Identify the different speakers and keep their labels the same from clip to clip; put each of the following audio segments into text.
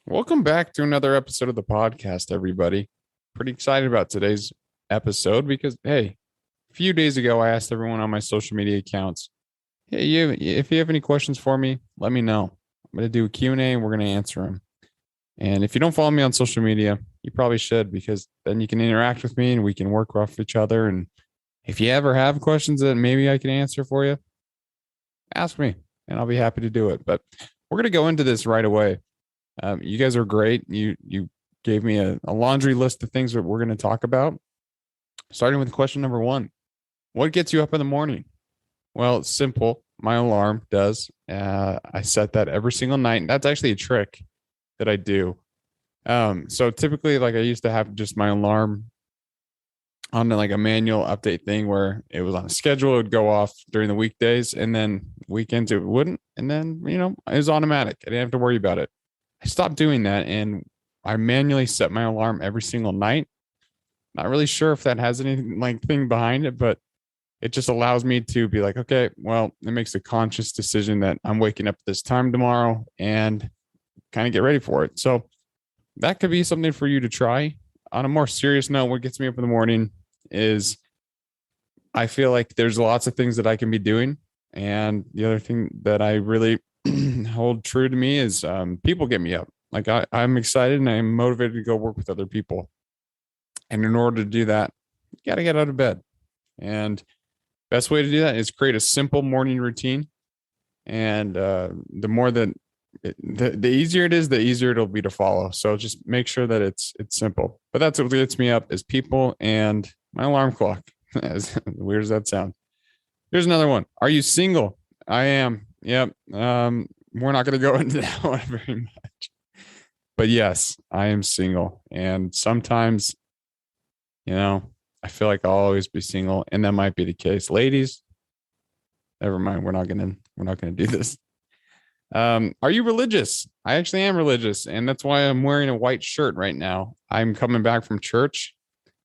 Speaker 1: Welcome back to another episode of the podcast, everybody. Pretty excited about today's episode because, hey, a few days ago, I asked everyone on my social media accounts, hey, if you have any questions for me, let me know. I'm going to do a Q&A and we're going to answer them. And if you don't follow me on social media, you probably should because then you can interact with me and we can work off each other. And if you ever have questions that maybe I can answer for you, ask me and I'll be happy to do it. But we're going to go into this right away. You guys are great. You gave me a laundry list of things that we're going to talk about. Starting with question number one. What gets you up in the morning? Well, it's simple. My alarm does. I set that every single night. That's actually a trick that I do. So typically, like I used to have just my alarm on like a manual update thing where it was on a schedule. It would go off during the weekdays and then weekends it wouldn't. And then, it was automatic. I didn't have to worry about it. I stopped doing that and I manually set my alarm every single night. Not really sure if that has anything like thing behind it, but it just allows me to be like, okay, well, it makes a conscious decision that I'm waking up at this time tomorrow and kind of get ready for it. So that could be something for you to try. On a more serious note, what gets me up in the morning is I feel like there's lots of things that I can be doing. And the other thing that I really hold true to me is people get me up. Like I'm excited and I'm motivated to go work with other people. And in order to do that, you got to get out of bed. And best way to do that is create a simple morning routine. And the more that the easier it is, the easier it'll be to follow. So just make sure that it's simple. But that's what gets me up is people and my alarm clock. As weird as that sounds. Here's another one. Are you single? I am. Yep. We're not going to go into that one very much. But yes, I am single. And sometimes, I feel like I'll always be single. And that might be the case. Ladies, never mind. We're not gonna do this. Are you religious? I actually am religious, and that's why I'm wearing a white shirt right now. I'm coming back from church.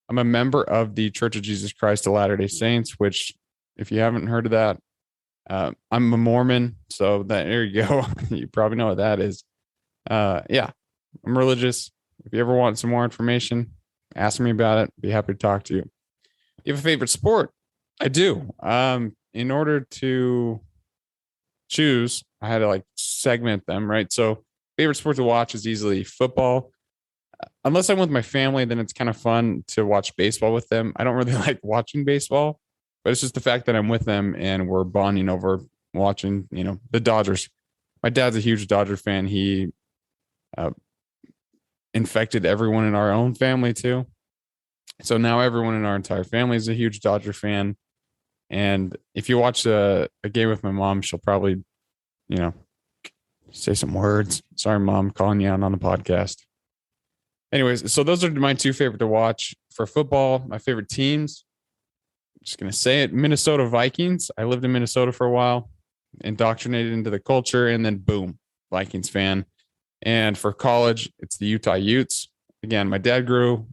Speaker 1: I'm a member of the Church of Jesus Christ of Latter-day Saints, which, if you haven't heard of that, I'm a Mormon, so there you go. You probably know what that is. Yeah, I'm religious. If you ever want some more information, ask me about it. Be happy to talk to you. You have a favorite sport? I do. In order to choose, I had to like segment them, right? So favorite sport to watch is easily football. Unless I'm with my family, then it's kind of fun to watch baseball with them. I don't really like watching baseball, but it's just the fact that I'm with them and we're bonding over watching, the Dodgers. My dad's a huge Dodger fan. He infected everyone in our own family too. So now everyone in our entire family is a huge Dodger fan. And if you watch a game with my mom, she'll probably, say some words. Sorry, Mom, calling you out on the podcast. Anyways, so those are my two favorite to watch. For football, my favorite teams, I'm just going to say it, Minnesota Vikings. I lived in Minnesota for a while, indoctrinated into the culture, and then boom, Vikings fan. And for college, it's the Utah Utes. Again, I grew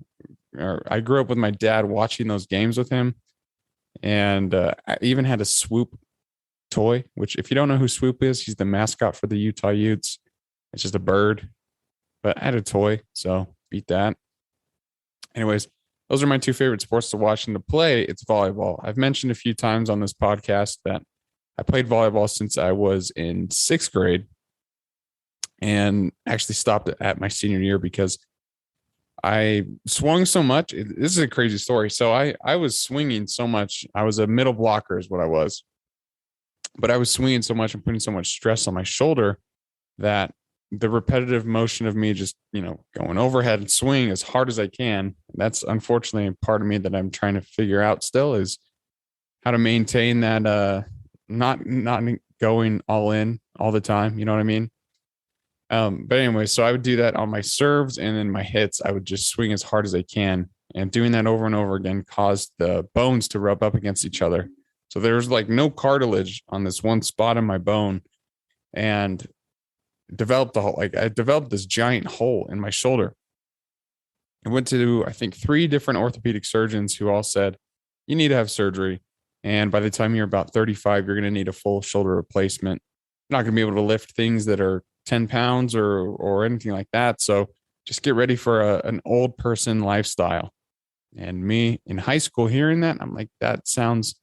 Speaker 1: up with my dad watching those games with him. And I even had a Swoop toy, which if you don't know who Swoop is, he's the mascot for the Utah Utes. It's just a bird, but I had a toy, so beat that. Anyways, those are my two favorite sports to watch and to play. It's volleyball. I've mentioned a few times on this podcast that I played volleyball since I was in 6th grade and actually stopped at my senior year because I swung so much. This is a crazy story. So I was swinging so much. I was a middle blocker is what I was. But I was swinging so much and putting so much stress on my shoulder that the repetitive motion of me just, going overhead and swinging as hard as I can. That's unfortunately a part of me that I'm trying to figure out still is how to maintain that not going all in all the time. You know what I mean? But anyway, so I would do that on my serves and then my hits. I would just swing as hard as I can. And doing that over and over again caused the bones to rub up against each other. So there's like no cartilage on this one spot in my bone and I developed this giant hole in my shoulder. I went to, I think, 3 different orthopedic surgeons who all said, you need to have surgery. And by the time you're about 35, you're going to need a full shoulder replacement. You're not going to be able to lift things that are 10 pounds or anything like that. So just get ready for an old person lifestyle. And me in high school hearing that, I'm like, that sounds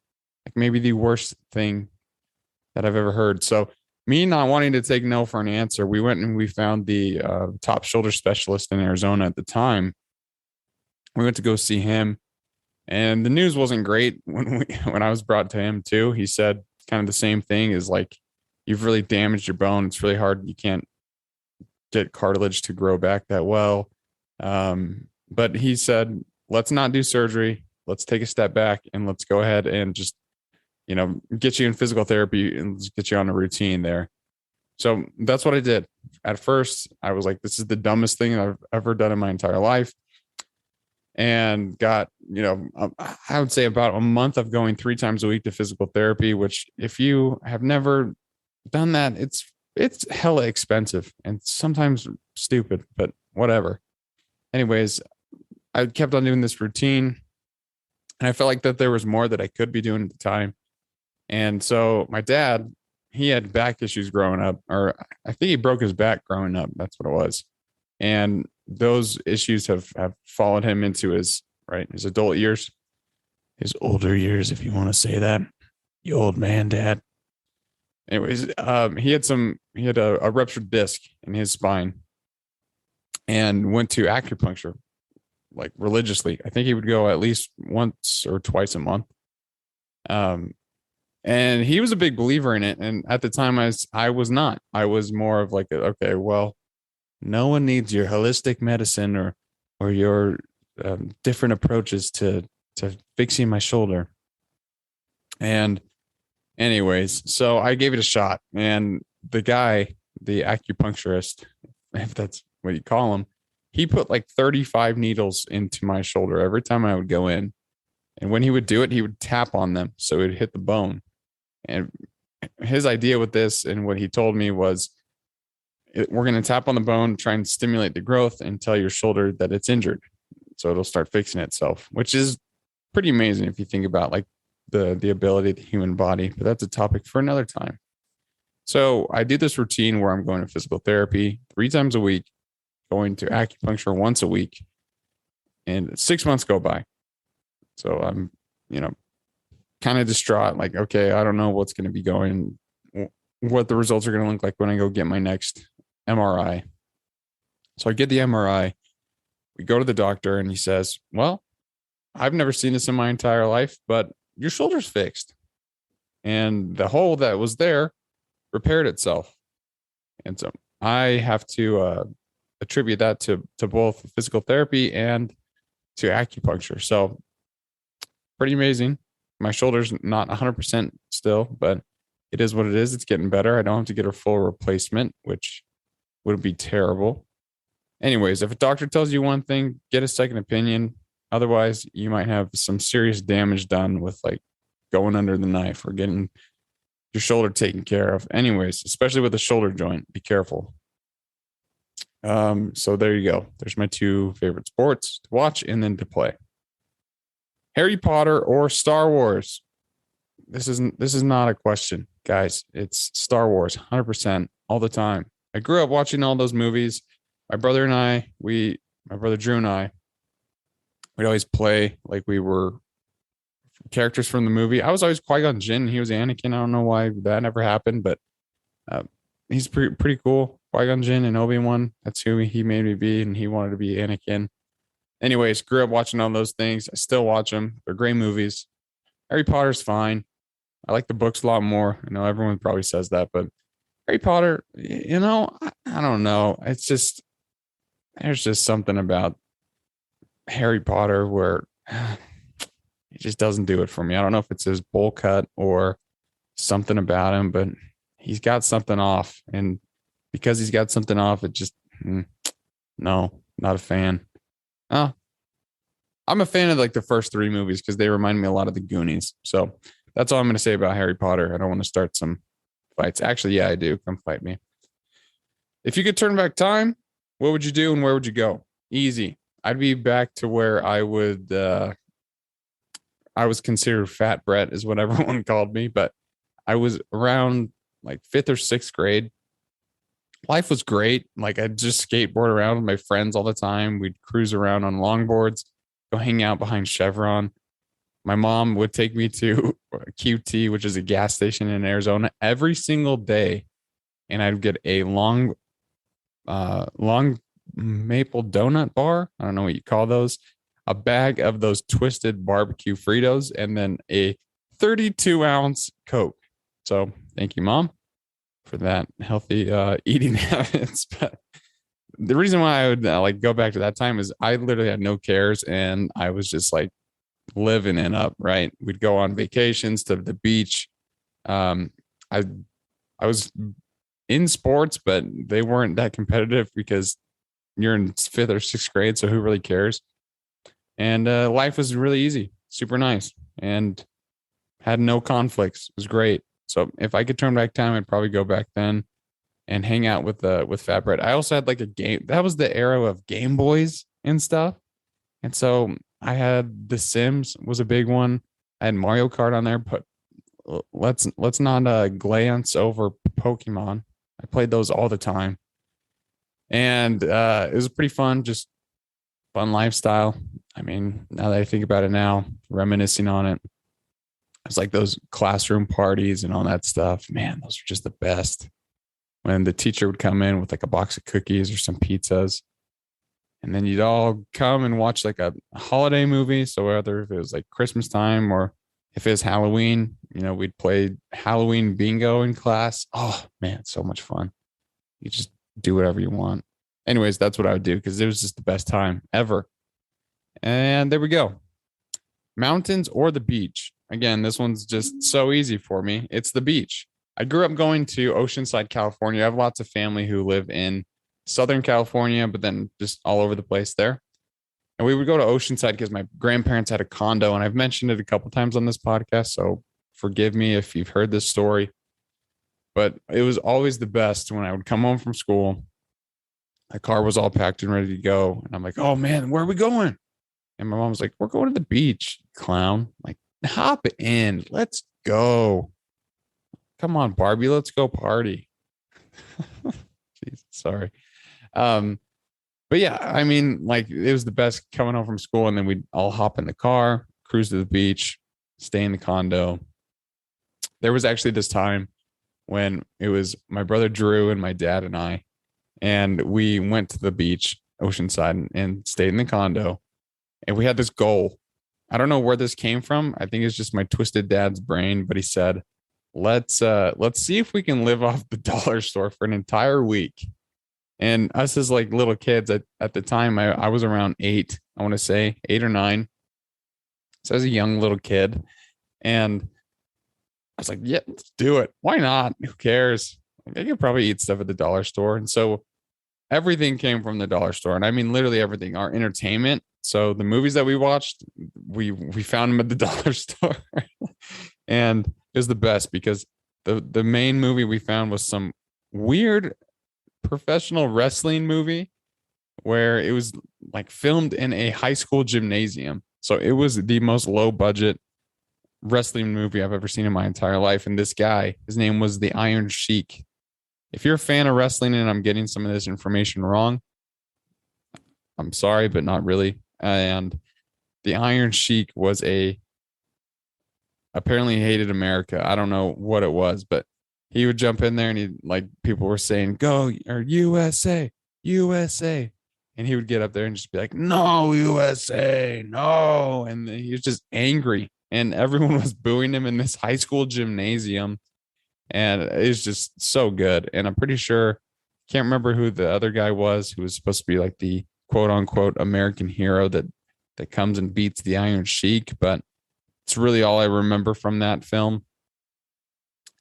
Speaker 1: like maybe the worst thing that I've ever heard. So me not wanting to take no for an answer, we went and we found the top shoulder specialist in Arizona at the time. We went to go see him, and the news wasn't great when I was brought to him too. He said kind of the same thing, is like, you've really damaged your bone. It's really hard. You can't get cartilage to grow back that well. But he said, let's not do surgery. Let's take a step back and let's go ahead and just, get you in physical therapy and let's get you on a routine there. So that's what I did. At first, I was like, this is the dumbest thing I've ever done in my entire life. And got, I would say about a month of going 3 times a week to physical therapy, which if you have never done that, it's hella expensive and sometimes stupid, but whatever. Anyways, I kept on doing this routine, and I felt like that there was more that I could be doing at the time. And so my dad, he had back issues growing up, or I think he broke his back growing up. That's what it was. And those issues have followed him into his adult years, his older years, if you want to say that. You old man, Dad. Anyways, he had a ruptured disc in his spine and went to acupuncture like religiously. I think he would go at least once or twice a month. And he was a big believer in it. And at the time I was not. I was more of like, okay, well, no one needs your holistic medicine or your different approaches to fixing my shoulder. And anyways, so I gave it a shot, and the guy, the acupuncturist, if that's what you call him, he put like 35 needles into my shoulder every time I would go in. And when he would do it, he would tap on them so it would hit the bone. And his idea with this, and what he told me, was, we're going to tap on the bone, try and stimulate the growth and tell your shoulder that it's injured. So it'll start fixing itself, which is pretty amazing if you think about like the ability of the human body. But that's a topic for another time. So I do this routine where I'm going to physical therapy 3 times a week, going to acupuncture once a week, and 6 months go by. So I'm, kind of distraught. Like, okay, I don't know what's going to be going, what the results are going to look like when I go get my next MRI. So I get the MRI. We go to the doctor, and he says, well, I've never seen this in my entire life, but your shoulder's fixed. And the hole that was there repaired itself. And so I have to attribute that to both physical therapy and to acupuncture. So pretty amazing. My shoulder's not 100% still, but it is what it is. It's getting better. I don't have to get a full replacement, which would be terrible. Anyways, if a doctor tells you one thing, get a second opinion. Otherwise, you might have some serious damage done with like going under the knife or getting your shoulder taken care of. Anyways, especially with the shoulder joint, be careful. So there you go. There's my 2 favorite sports to watch and then to play. Harry Potter or Star Wars? This is not a question, guys. It's Star Wars, 100% all the time. I grew up watching all those movies. My brother Drew and I, we'd always play like we were characters from the movie. I was always Qui-Gon Jinn. He was Anakin. I don't know why that never happened, but he's pretty cool. Qui-Gon Jinn and Obi-Wan. That's who he made me be, and he wanted to be Anakin. Anyways, grew up watching all those things. I still watch them. They're great movies. Harry Potter's fine. I like the books a lot more. I know everyone probably says that, but Harry Potter, I don't know. It's just, there's just something about Harry Potter where he just doesn't do it for me. I don't know if it's his bowl cut or something about him, but he's got something off. And because he's got something off, it just, no, not a fan. Oh, I'm a fan of like the first 3 movies because they remind me a lot of the Goonies. So that's all I'm going to say about Harry Potter. I don't want to start some fights. Actually, yeah, I do. Come fight me. If you could turn back time, what would you do and where would you go? Easy. I'd be back to where I was considered Fat Brett is what everyone called me, but I was around like 5th or 6th grade. life was great. Like I'd just skateboard around with my friends all the time. We'd cruise around on longboards, go hang out behind Chevron. My mom would take me to QT, which is a gas station in Arizona, every single day, and I'd get a long maple donut bar. I don't know what you call those. A bag of those twisted barbecue Fritos, and then a 32-ounce Coke. So thank you, Mom, for that healthy eating habits. But the reason why I would like go back to that time is I literally had no cares, and I was just like living it up. Right, we'd go on vacations to the beach. I I was in sports, but they weren't that competitive because you're in fifth or sixth grade, so who really cares? And life was really easy, super nice, and had no conflicts. It was great. So if I could turn back time, I'd probably go back then and hang out with Fat Bread. I also had like a game. That was the era of Game Boys and stuff. And so I had The Sims was a big one. I had Mario Kart on there, but let's not glance over Pokemon. I played those all the time, and it was pretty fun. Just fun lifestyle. I mean, now that I think about it now, reminiscing on it, it's like those classroom parties and all that stuff. Man, those are just the best. When the teacher would come in with like a box of cookies or some pizzas, and then you'd all come and watch like a holiday movie. So whether if it was like Christmas time or if it was Halloween, we'd play Halloween bingo in class. Oh man, so much fun. You just do whatever you want. Anyways, that's what I would do because it was just the best time ever. And there we go. Mountains or the beach. Again, this one's just so easy for me. It's the beach. I grew up going to Oceanside, California. I have lots of family who live in Southern California, but then just all over the place there. And we would go to Oceanside because my grandparents had a condo, and I've mentioned it a couple times on this podcast. So forgive me if you've heard this story, but it was always the best when I would come home from school. My car was all packed and ready to go. And I'm like, oh man, where are we going? And my mom was like, we're going to the beach, clown. I'm like, hop in. Let's go. Come on, Barbie. Let's go party. Jeez, sorry. But yeah, I mean, like it was the best coming home from school, and then we'd all hop in the car, cruise to the beach, stay in the condo. There was actually this time when it was my brother Drew and my dad and I, and we went to the beach, Oceanside, and stayed in the condo. And we had this goal. I don't know where this came from. I think it's just my twisted dad's brain, but he said, let's see if we can live off the dollar store for an entire week. And us as like little kids at the time, I was around 8, I want to say 8 or 9. So I was a young little kid, and I was like, yeah, let's do it. Why not? Who cares? I could probably eat stuff at the dollar store. And so everything came from the dollar store. And I mean, literally everything, our entertainment. So the movies that we watched, we found them at the dollar store. And it was the best because the main movie we found was some weird professional wrestling movie where it was like filmed in a high school gymnasium. So it was the most low budget wrestling movie I've ever seen in my entire life. And this guy, his name was the Iron Sheik. If you're a fan of wrestling and I'm getting some of this information wrong, I'm sorry, but not really. And the Iron Sheik was apparently hated America. I don't know what it was, but he would jump in there and people were saying, go or USA, USA. And he would get up there and just be like, no, USA, no. And he was just angry. And everyone was booing him in this high school gymnasium. And it was just so good. And I'm pretty sure, can't remember who the other guy was who was supposed to be like the quote unquote American hero that comes and beats the Iron Sheik. But it's really all I remember from that film.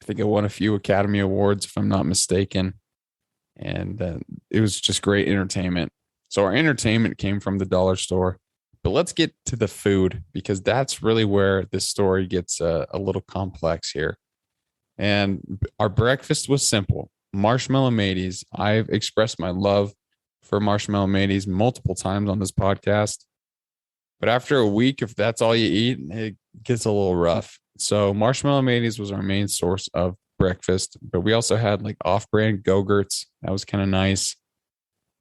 Speaker 1: I think it won a few Academy Awards, if I'm not mistaken. And it was just great entertainment. So our entertainment came from the dollar store. But let's get to the food, because that's really where this story gets a little complex here. And our breakfast was simple. Marshmallow mateys. I've expressed my love for marshmallow mateys multiple times on this podcast. But after a week, if that's all you eat, it gets a little rough. So marshmallow mateys was our main source of breakfast, but we also had like off-brand Go-Gurts. That was kind of nice.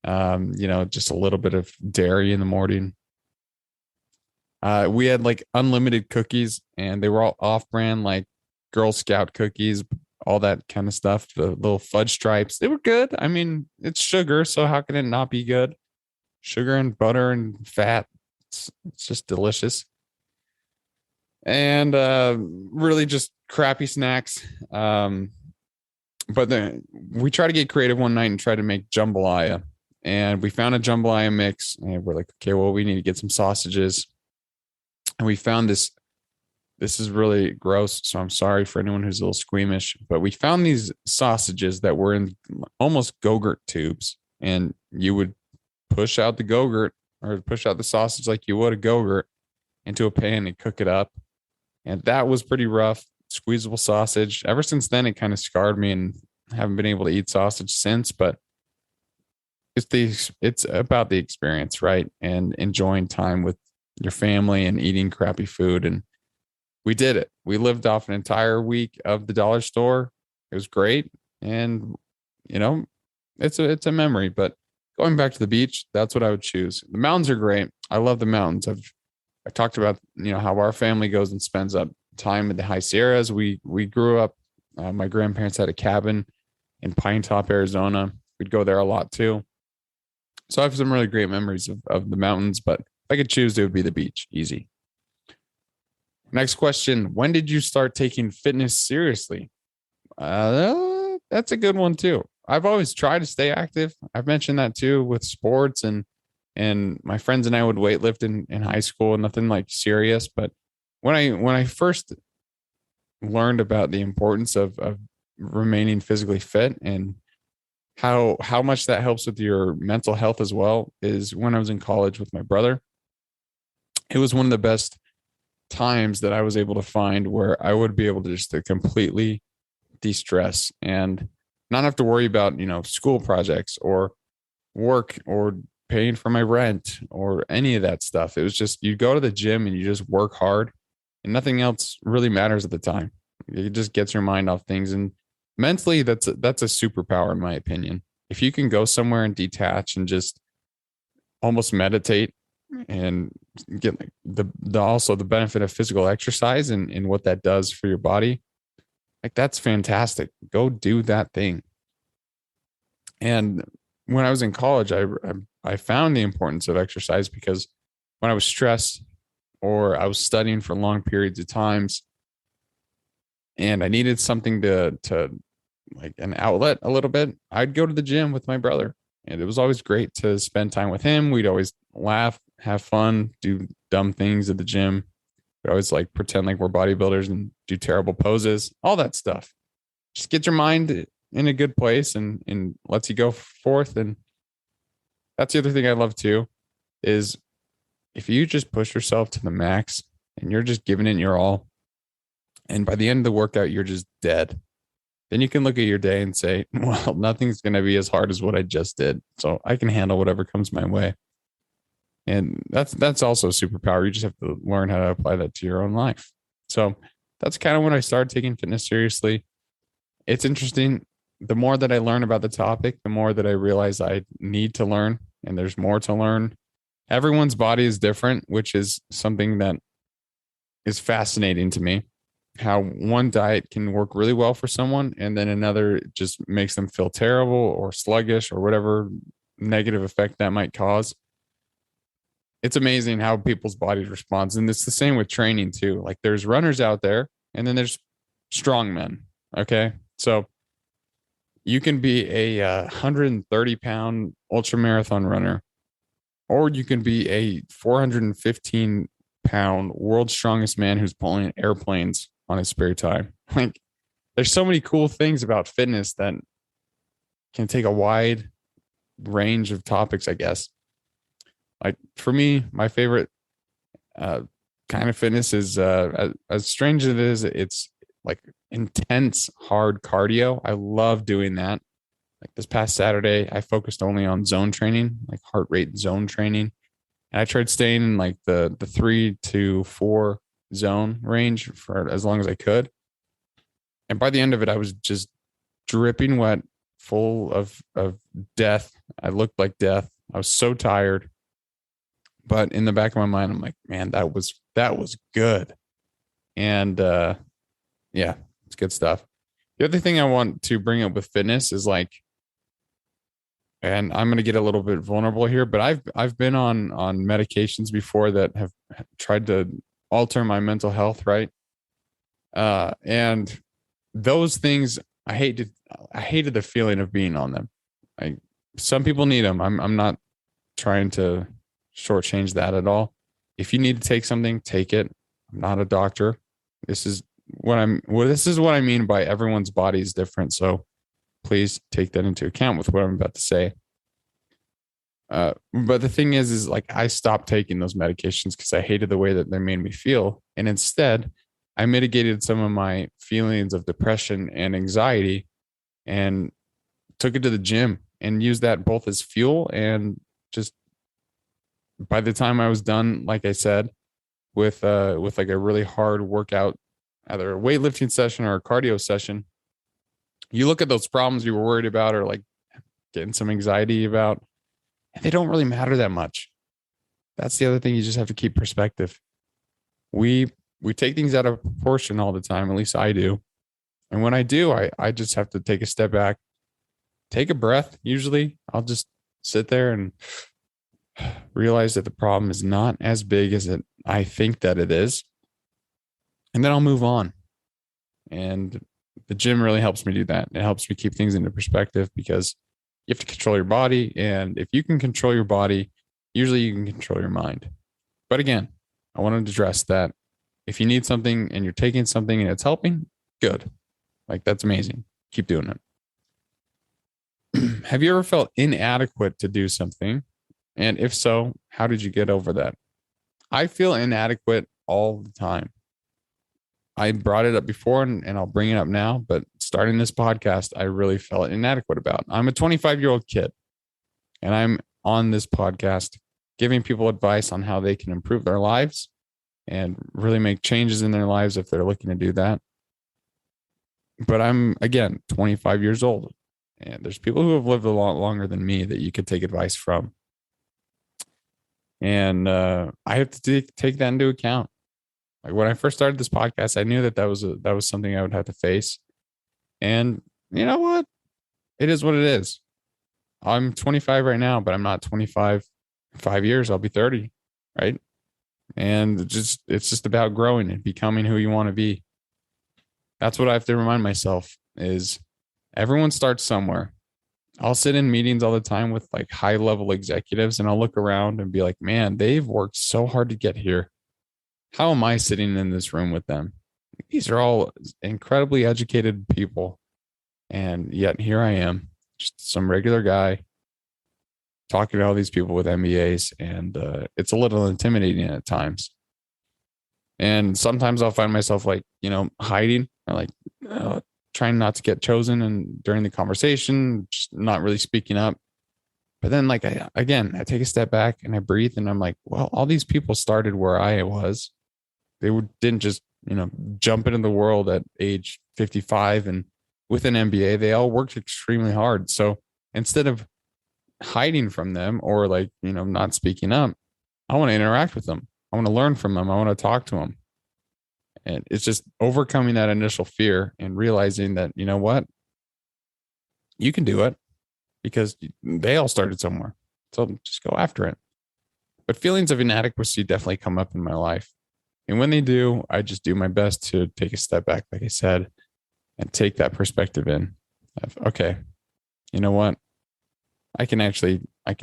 Speaker 1: Just a little bit of dairy in the morning. We had like unlimited cookies, and they were all off-brand, like Girl Scout cookies, all that kind of stuff. The little fudge stripes, they were good. I mean, it's sugar, so how can it not be good? Sugar and butter and fat. It's just delicious. And really just crappy snacks. But then we tried to get creative one night and try to make jambalaya. And we found a jambalaya mix. And we're like, okay, well, we need to get some sausages. And we found this. This is really gross, so I'm sorry for anyone who's a little squeamish. But we found these sausages that were in almost Go-Gurt tubes. And you would push out the Go-Gurt or push out the sausage like you would a Go-Gurt into a pan and cook it up. And that was pretty rough. Squeezable sausage. Ever since then, it kind of scarred me, and haven't been able to eat sausage since. But it's about the experience, right? And enjoying time with your family and eating crappy food. And we did it. We lived off an entire week of the dollar store. It was great. And, it's a memory. But going back to the beach, that's what I would choose. The mountains are great. I love the mountains. I've talked about, how our family goes and spends up time in the high Sierras. We grew up, my grandparents had a cabin in Pine Top, Arizona. We'd go there a lot too. So I have some really great memories of the mountains, but if I could choose, it would be the beach. Easy. Next question. When did you start taking fitness seriously? That's a good one too. I've always tried to stay active. I've mentioned that too with sports, and my friends and I would weightlift in high school, nothing like serious. But when I first learned about the importance of remaining physically fit and how much that helps with your mental health as well, is when I was in college with my brother. It was one of the best times that I was able to find where I would be able to just to completely de-stress and not have to worry about, school projects or work or paying for my rent or any of that stuff. It was just, you go to the gym and you just work hard and nothing else really matters at the time. It just gets your mind off things. And mentally, that's a superpower, in my opinion. If you can go somewhere and detach and just almost meditate and get also the benefit of physical exercise and what that does for your body, like that's fantastic. Go do that thing. And when I was in college, I found the importance of exercise because when I was stressed or I was studying for long periods of times and I needed something to like an outlet a little bit, I'd go to the gym with my brother. And it was always great to spend time with him. We'd always laugh, have fun, do dumb things at the gym. We'd always like pretend like we're bodybuilders and do terrible poses, all that stuff. Just get your mind in a good place and lets you go forth. And that's the other thing I love too, is if you just push yourself to the max and you're just giving it your all, and by the end of the workout, you're just dead, then you can look at your day and say, well, nothing's going to be as hard as what I just did. So I can handle whatever comes my way. And that's also a superpower. You just have to learn how to apply that to your own life. So that's kind of when I started taking fitness seriously. It's interesting. The more that I learn about the topic, the more that I realize I need to learn, and there's more to learn. Everyone's body is different, which is something that is fascinating to me. How one diet can work really well for someone and then another just makes them feel terrible or sluggish or whatever negative effect that might cause. It's amazing how people's bodies respond. And it's the same with training too. Like there's runners out there and then there's strong men. Okay. So you can be a 130-pound ultra marathon runner, or you can be a 415-pound world's strongest man who's pulling airplanes on his spare time. Like there's so many cool things about fitness that can take a wide range of topics, I guess. Like for me, my favorite kind of fitness is as strange as it is, it's like intense, hard cardio. I love doing that. Like this past Saturday, I focused only on zone training, like heart rate zone training. And I tried staying in like the 3 to 4 zone range for as long as I could. And by the end of it, I was just dripping wet, full of death. I looked like death. I was so tired. But in the back of my mind, I'm like, man, that was good. And yeah, it's good stuff. The other thing I want to bring up with fitness is like, and I'm going to get a little bit vulnerable here, but I've been on medications before that have tried to alter my mental health, right? And those things, I hated the feeling of being on them. Some people need them. I'm not trying to shortchange that at all. If you need to take something, take it. I'm not a doctor. This is what I mean by everyone's body is different. So please take that into account with what I'm about to say. But the thing is like I stopped taking those medications because I hated the way that they made me feel. And instead, I mitigated some of my feelings of depression and anxiety and took it to the gym and used that both as fuel and just by the time I was done, like I said, with like a really hard workout, either a weightlifting session or a cardio session, you look at those problems you were worried about or like getting some anxiety about, and they don't really matter that much. That's the other thing. You just have to keep perspective. We take things out of proportion all the time. At least I do. And when I do, I just have to take a step back, take a breath. Usually I'll just sit there and realize that the problem is not as big as I think that it is. And then I'll move on. And the gym really helps me do that. It helps me keep things into perspective because you have to control your body. And if you can control your body, usually you can control your mind. But again, I want to address that. If you need something and you're taking something and it's helping, good. Like that's amazing. Keep doing it. Have you ever felt inadequate to do something? And if so, how did you get over that? I feel inadequate all the time. I brought it up before and I'll bring it up now, but starting this podcast, I really felt inadequate about. I'm a 25-year-old kid and I'm on this podcast giving people advice on how they can improve their lives and really make changes in their lives if they're looking to do that. But I'm, again, 25 years old and there's people who have lived a lot longer than me that you could take advice from. And I have to take that into account. Like when I first started this podcast, I knew that was something I would have to face. And you know what? It is what it is. I'm 25 right now, but I'm not 25 in 5 years. I'll be 30, right? And it's just about growing and becoming who you want to be. That's what I have to remind myself is everyone starts somewhere. I'll sit in meetings all the time with like high level executives and I'll look around and be like, man, they've worked so hard to get here. How am I sitting in this room with them? These are all incredibly educated people. And yet here I am, just some regular guy talking to all these people with MBAs. And it's a little intimidating at times. And sometimes I'll find myself like, hiding or like trying not to get chosen and during the conversation, just not really speaking up. But then like, I take a step back and I breathe and I'm like, well, all these people started where I was. They didn't just, jump into the world at age 55 and with an MBA, they all worked extremely hard. So instead of hiding from them or like, not speaking up, I want to interact with them. I want to learn from them. I want to talk to them. And it's just overcoming that initial fear and realizing that, you know what, you can do it because they all started somewhere. So just go after it. But feelings of inadequacy definitely come up in my life. And when they do, I just do my best to take a step back, like I said, and take that perspective in of, okay, you know what? I can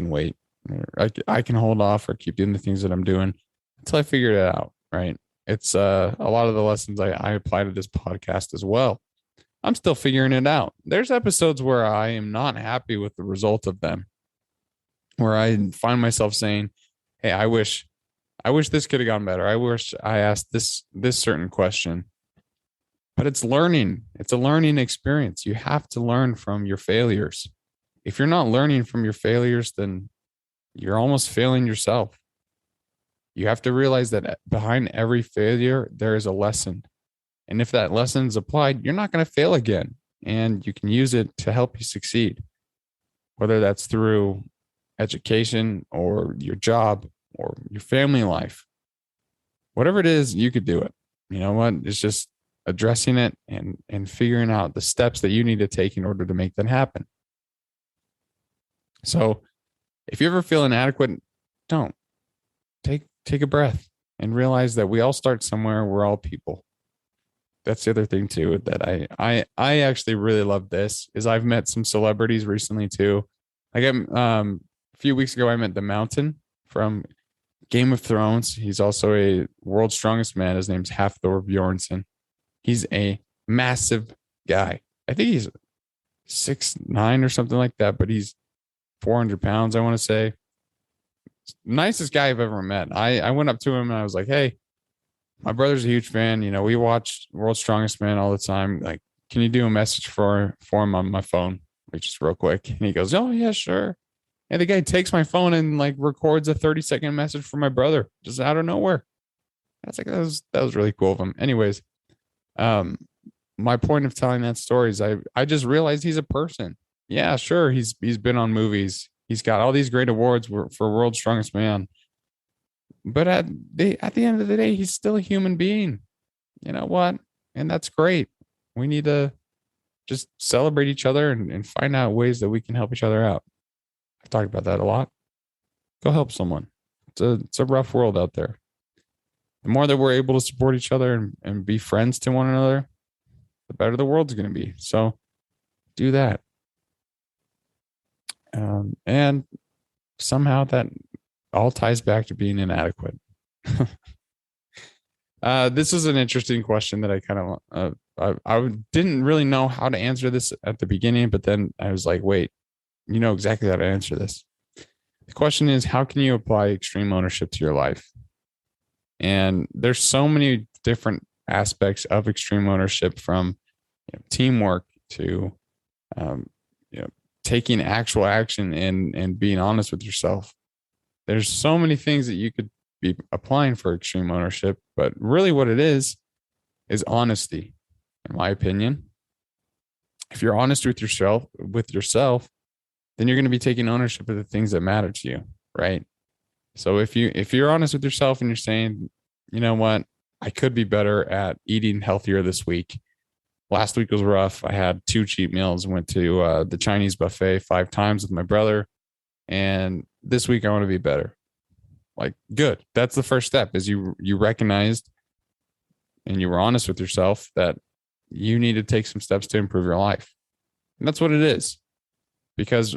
Speaker 1: wait. I can hold off or keep doing the things that I'm doing until I figure it out. Right. It's a lot of the lessons I apply to this podcast as well. I'm still figuring it out. There's episodes where I am not happy with the result of them, where I find myself saying, hey, I wish this could have gone better. I wish I asked this certain question. But it's learning. It's a learning experience. You have to learn from your failures. If you're not learning from your failures, then you're almost failing yourself. You have to realize that behind every failure, there is a lesson. And if that lesson is applied, you're not going to fail again. And you can use it to help you succeed, whether that's through education or your job or your family life. Whatever it is, you could do it. You know what? It's just addressing it and figuring out the steps that you need to take in order to make that happen. So if you ever feel inadequate, don't. Take a breath and realize that we all start somewhere. We're all people. That's the other thing too, that I actually really love this is I've met some celebrities recently too. Like a few weeks ago, I met the Mountain from Game of Thrones. He's also a world's strongest man. His name's Hafthor Bjornsson. He's a massive guy. I think he's 6'9" or something like that, but he's 400 pounds, I want to say. Nicest guy I've ever met. I went up to him and I was like, hey, my brother's a huge fan. You know, we watch World's Strongest Man all the time. Like, can you do a message for him on my phone? Like, just real quick. And he goes, oh, yeah, sure. And the guy takes my phone and like records a 30-second message for my brother just out of nowhere. That's like, that was really cool of him. Anyways, my point of telling that story is I just realized he's a person. Yeah, sure. He's been on movies. He's got all these great awards for World's Strongest Man. But at the end of the day, he's still a human being. You know what? And that's great. We need to just celebrate each other and find out ways that we can help each other out. I've talked about that a lot. Go help someone. It's a rough world out there. The more that we're able to support each other and be friends to one another, the better the world's going to be. So do that. And somehow that all ties back to being inadequate. This is an interesting question that I kind of, I didn't really know how to answer this at the beginning, but then I was like, wait, you know exactly how to answer this. The question is, how can you apply extreme ownership to your life? And there's so many different aspects of extreme ownership, from teamwork to taking actual action and being honest with yourself. There's so many things that you could be applying for extreme ownership, but really what it is honesty, in my opinion. If you're honest with yourself, then you're going to be taking ownership of the things that matter to you, right? So if you're honest with yourself and you're saying, you know what, I could be better at eating healthier this week. Last week was rough. I had 2 cheat meals, went to the Chinese buffet 5 times with my brother. And this week I want to be better. Like, good. That's the first step, is you recognized and you were honest with yourself that you need to take some steps to improve your life. And that's what it is. Because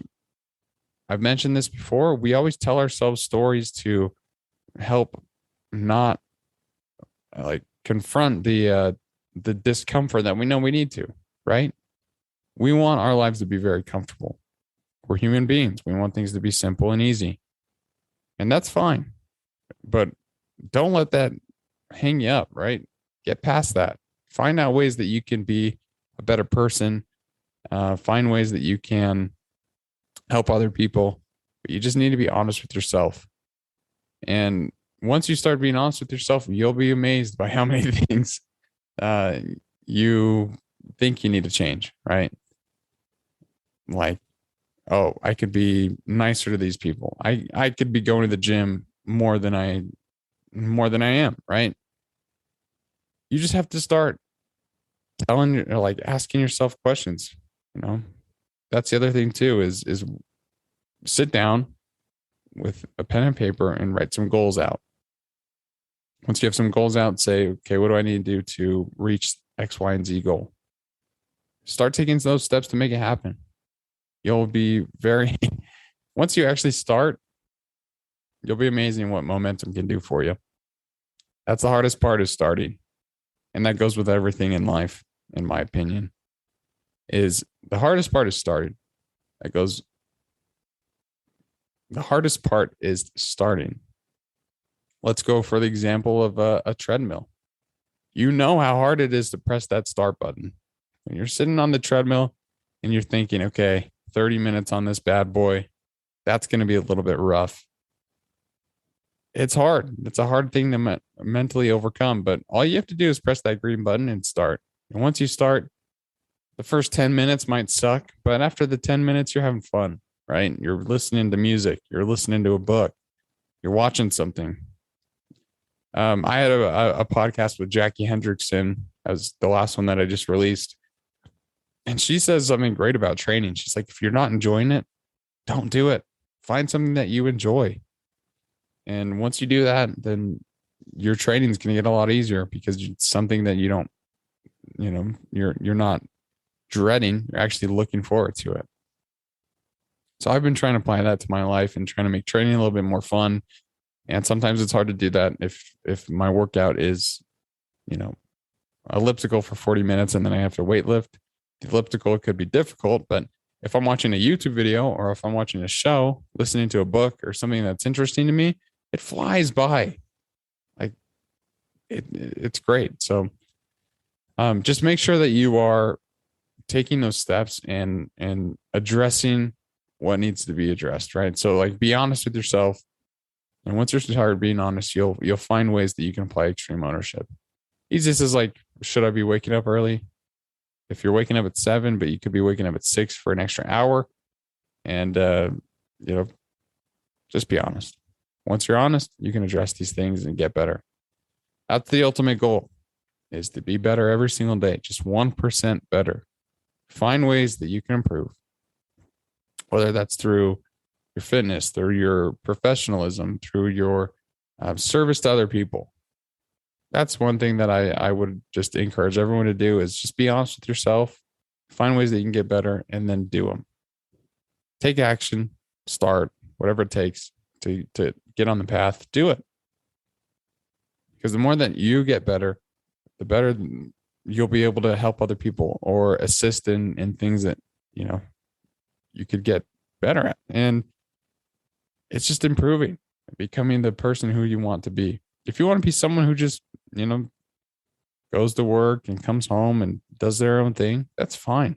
Speaker 1: I've mentioned this before, we always tell ourselves stories to help not like confront the discomfort that we know we need to, right? We want our lives to be very comfortable. We're human beings. We want things to be simple and easy. And that's fine. But don't let that hang you up, right? Get past that. Find out ways that you can be a better person. Find ways that you can help other people. But you just need to be honest with yourself. And once you start being honest with yourself, you'll be amazed by how many things you think you need to change, right? Like, oh, I could be nicer to these people. I could be going to the gym more than I am, right? You just have to start asking yourself questions. That's the other thing too, is sit down with a pen and paper and write some goals out. Once you have some goals out, say, okay, what do I need to do to reach X, Y, and Z goal? Start taking those steps to make it happen. You'll be once you actually start, you'll be amazing what momentum can do for you. That's the hardest part, is starting. And that goes with everything in life, in my opinion, is the hardest part is starting. The hardest part is starting. Let's go for the example of a treadmill. You know how hard it is to press that start button. When you're sitting on the treadmill and you're thinking, okay, 30 minutes on this bad boy, that's going to be a little bit rough. It's hard. It's a hard thing to mentally overcome, but all you have to do is press that green button and start. And once you start, the first 10 minutes might suck, but after the 10 minutes, you're having fun, right? You're listening to music, you're listening to a book, you're watching something. I had a podcast with Jackie Hendrickson as the last one that I just released. And she says something great about training. She's like, if you're not enjoying it, don't do it. Find something that you enjoy. And once you do that, then your training is going to get a lot easier because it's something that you don't, you're not dreading. You're actually looking forward to it. So I've been trying to apply that to my life and trying to make training a little bit more fun. And sometimes it's hard to do that if my workout is, elliptical for 40 minutes and then I have to weight lift. The elliptical could be difficult, but if I'm watching a YouTube video or if I'm watching a show, listening to a book or something that's interesting to me, it flies by. Like it's great. So just make sure that you are taking those steps and addressing what needs to be addressed, right? So like be honest with yourself. And once you're tired of being honest, you'll find ways that you can apply extreme ownership. Easiest is like, should I be waking up early? If you're waking up at 7, but you could be waking up at 6 for an extra hour. And just be honest. Once you're honest, you can address these things and get better. That's the ultimate goal, is to be better every single day, just 1% better. Find ways that you can improve, whether that's through your fitness, through your professionalism, through your service to other people. That's one thing that I would just encourage everyone to do, is just be honest with yourself, find ways that you can get better, and then do them. Take action, start, whatever it takes to get on the path, do it. Because the more that you get better, the better you'll be able to help other people or assist in things that, you could get better at. And it's just improving, becoming the person who you want to be. If you want to be someone who just, goes to work and comes home and does their own thing, that's fine.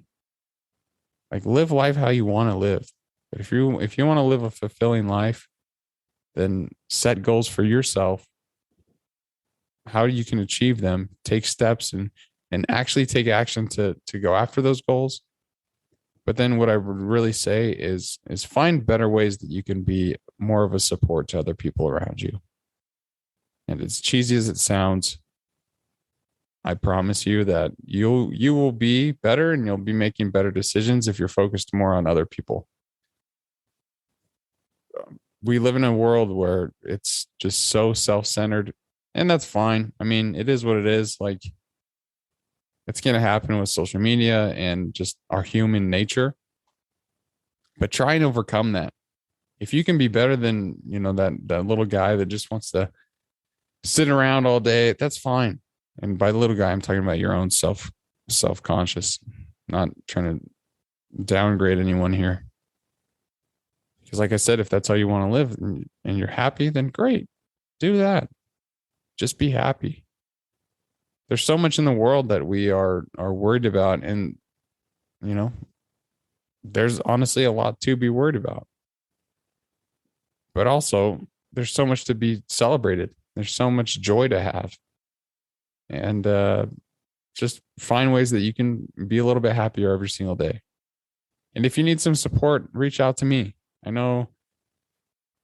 Speaker 1: Like, live life how you want to live. But if you want to live a fulfilling life, then set goals for yourself, how you can achieve them, take steps and actually take action to go after those goals. But then what I would really say is find better ways that you can be more of a support to other people around you. And as cheesy as it sounds, I promise you that you will be better and you'll be making better decisions if you're focused more on other people. We live in a world where it's just so self-centered, and that's fine. I mean, it is what it is. Like, it's going to happen with social media and just our human nature. But try and overcome that. If you can be better than, that little guy that just wants to sit around all day, that's fine. And by little guy, I'm talking about your own self-conscious, not trying to downgrade anyone here. Because like I said, if that's how you want to live and you're happy, then great. Do that. Just be happy. There's so much in the world that we are worried about. And, there's honestly a lot to be worried about. But also, there's so much to be celebrated. There's so much joy to have. And just find ways that you can be a little bit happier every single day. And if you need some support, reach out to me. I know,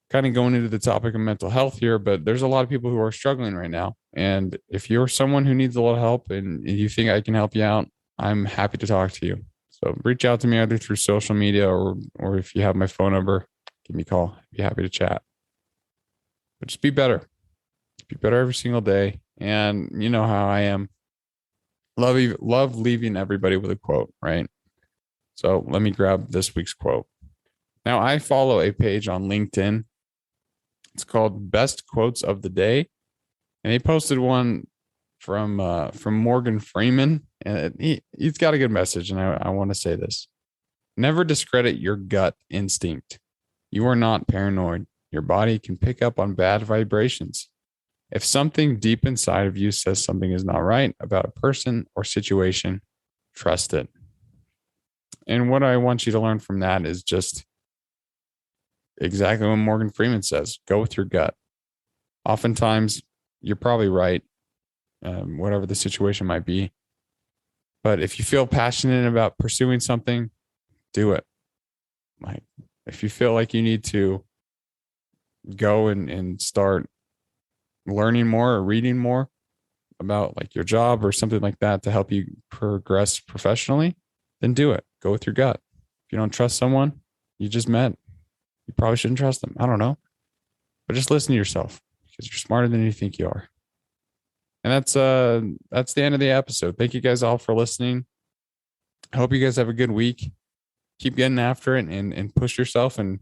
Speaker 1: kind of going into the topic of mental health here, but there's a lot of people who are struggling right now. And if you're someone who needs a little help and you think I can help you out, I'm happy to talk to you. So reach out to me either through social media or if you have my phone number, give me a call. I'd be happy to chat. But just be better. Be better every single day. And you know how I am. Love leaving everybody with a quote, right? So let me grab this week's quote. Now, I follow a page on LinkedIn. It's called Best Quotes of the Day. And they posted one from Morgan Freeman. And he's got a good message. And I want to say this. Never discredit your gut instinct. You are not paranoid. Your body can pick up on bad vibrations. If something deep inside of you says something is not right about a person or situation, trust it. And what I want you to learn from that is just exactly what Morgan Freeman says. Go with your gut. Oftentimes, you're probably right, whatever the situation might be. But if you feel passionate about pursuing something, do it. Like if you feel like you need to go and start learning more or reading more about like your job or something like that to help you progress professionally, then do it. Go with your gut. If you don't trust someone you just met, you probably shouldn't trust them. I don't know. But just listen to yourself because you're smarter than you think you are. And that's the end of the episode. Thank you guys all for listening. I hope you guys have a good week. Keep getting after it and push yourself and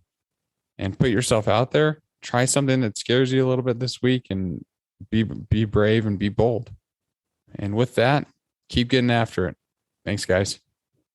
Speaker 1: put yourself out there. Try something that scares you a little bit this week and be brave and be bold. And with that, keep getting after it. Thanks, guys.